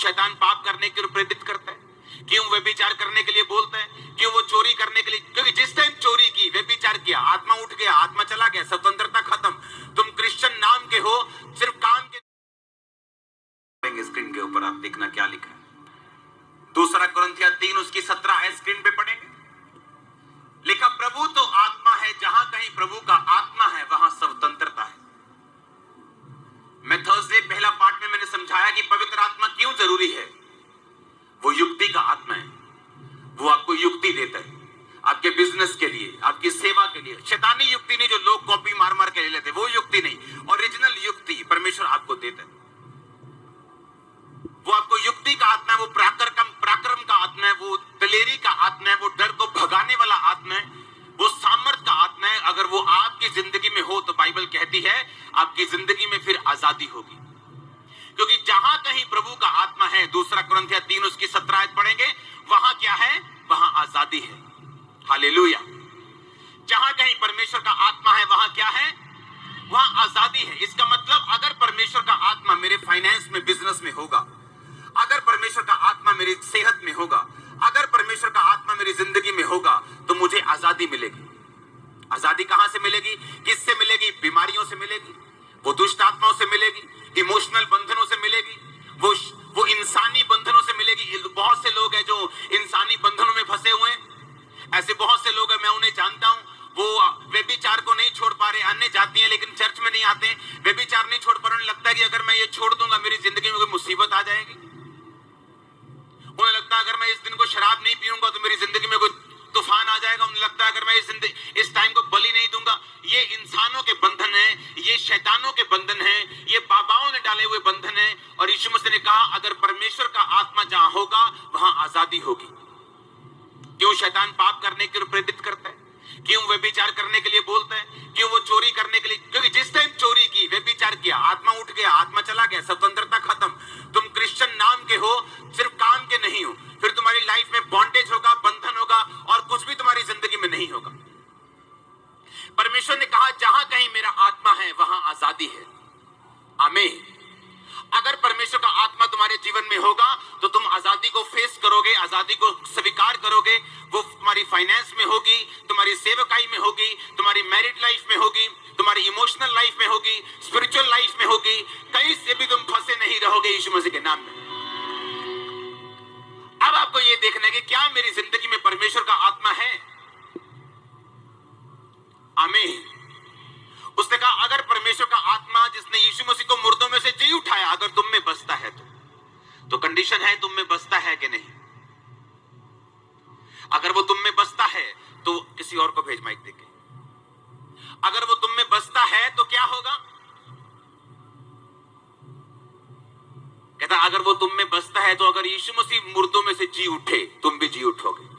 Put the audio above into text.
शैतान पाप करने के लिए प्रेरित करता है? क्यों व्यभिचार करने के लिए बोलता है? क्यों वो चोरी करने के लिए? क्योंकि जिस टाइम चोरी की, व्यभिचार किया, आत्मा उठ गया, आत्मा चला गया, स्वतंत्रता खत्म। तुम क्रिश्चियन नाम के हो, सिर्फ काम के। स्क्रीन के ऊपर आप देखना क्या लिखा है। 2 कुरिन्थियों 3 उसकी 17 स्क्रीन पे पढ़ेंगे। लिखा, प्रभु तो आत्मा है, जहां कहीं प्रभु का आत्मा है वहां स्वतंत्रता है। मैं थर्सडे पहला पार्ट में मैंने समझाया कि पवित्र आत्मा क्यों जरूरी है। वो युक्ति का आत्मा है, वो आपको युक्ति देता है आपके बिजनेस के लिए, आपकी सेवा के लिए। शैतानी युक्ति नहीं जो लोग कॉपी मार मार के ले लेते, वो युक्ति नहीं। ओरिजिनल युक्ति परमेश्वर आपको देता है। वो आपको युक्ति का आत्मा है, वो पराक्रम का आत्मा है, वो दलेरी का आत्मा है, वो डर को भगाने वाला आत्मा है, वो सामर्थ का आत्मा है। अगर वो आपकी जिंदगी में हो तो बाइबल कहती है आपकी जिंदगी में फिर आजादी होगी। क्योंकि जहां कहीं प्रभु का आत्मा है, 2 कुरिन्थियों 3 उसकी 17 पढ़ेंगे, वहां क्या है? वहां आजादी है। हालेलुया। जहां कहीं परमेश्वर का आत्मा है वहां क्या है? वहां आजादी है। इसका मतलब अगर परमेश्वर का आत्मा मेरे फाइनेंस में, बिजनेस में होगा, अगर परमेश्वर का आत्मा मेरी सेहत में होगा, अगर परमेश्वर का आत्मा मेरी जिंदगी में होगा, तो मुझे आजादी मिलेगी। आजादी कहां से मिलेगी? किससे मिलेगी? बीमारियों से मिलेगी, वो दुष्ट आत्माओं से मिलेगी, इमोशनल बंधनों से मिलेगी, वो इंसानी बंधनों से मिलेगी। बहुत से लोग हैं जो इंसानी बंधनों में फंसे हुए हैं। ऐसे बहुत से लोग हैं, मैं उन्हें जानता हूं, वो व्यभिचार को नहीं छोड़ पा रहे, अन्य जाति हैं लेकिन चर्च में नहीं आते, व्यभिचार नहीं छोड़ पा रहे। उन्हें लगता है कि अगर मैं ये छोड़ दूंगा मेरी जिंदगी में कोई मुसीबत आ जाएगी। उन्हें लगता है अगर मैं इस दिन को शराब नहीं पीऊंगा तो मेरी जिंदगी में कोई तूफान आ जाएगा। उन्हें लगता है अगर मैं इस टाइम को बलि नहीं दूंगा। ये इंसानों के बंधन है, ये शैतानों के बंधन है, ये बाबाओं ने डाले हुए बंधन है। और यीशु मसीह ने कहा अगर परमेश्वर का आत्मा जहां होगा वहां आजादी होगी। क्यों शैतान पाप करने के लिए प्रेरित करता है? क्यों व्यभिचार करने के लिए बोलता है? क्यों वो चोरी करने के लिए? क्योंकि जिस टाइम चोरी की, व्यभिचार किया, आत्मा उठ गया, आत्मा चला गया, स्वतंत्रता खत्म। तुम क्रिश्चियन नाम के हो, सिर्फ काम के नहीं हो। फिर तुम्हारी लाइफ में बॉन्डेज होगा, बंधन होगा, और कुछ भी तुम्हारी जिंदगी में नहीं होगा। परमेश्वर ने कहा जहां कहीं मेरा आत्मा है वहां आजादी है। आमीन। अगर परमेश्वर का आत्मा तुम्हारे जीवन में होगा तो तुम आजादी को फेस करोगे, आजादी को स्वीकार करोगे। वो तुम्हारी फाइनेंस में होगी, तुम्हारी सेवकाई में होगी, तुम्हारी मैरिड लाइफ में होगी, तुम्हारी इमोशनल लाइफ में होगी, स्पिरिचुअल लाइफ में होगी। कहीं से भी तुम फंसे नहीं रहोगे यीशु मसीह के नाम में। अब आपको यह देखना है कि क्या मेरी जिंदगी में परमेश्वर का आत्मा है? आमीन। उसने कहा अगर परमेश्वर का आत्मा जिसने यीशु मसीह को मुर्दों में से जी उठाया अगर तुम में बसता है तो कंडीशन है तुम में बसता है कि नहीं। अगर वो तुम में बसता है तो किसी और को भेज माइक देके। अगर वो तुम में बसता है तो क्या होगा? कहता अगर वो तुम में बसता है तो अगर यीशु मसीह मुर्दों में से जी उठे तुम भी जी उठोगे।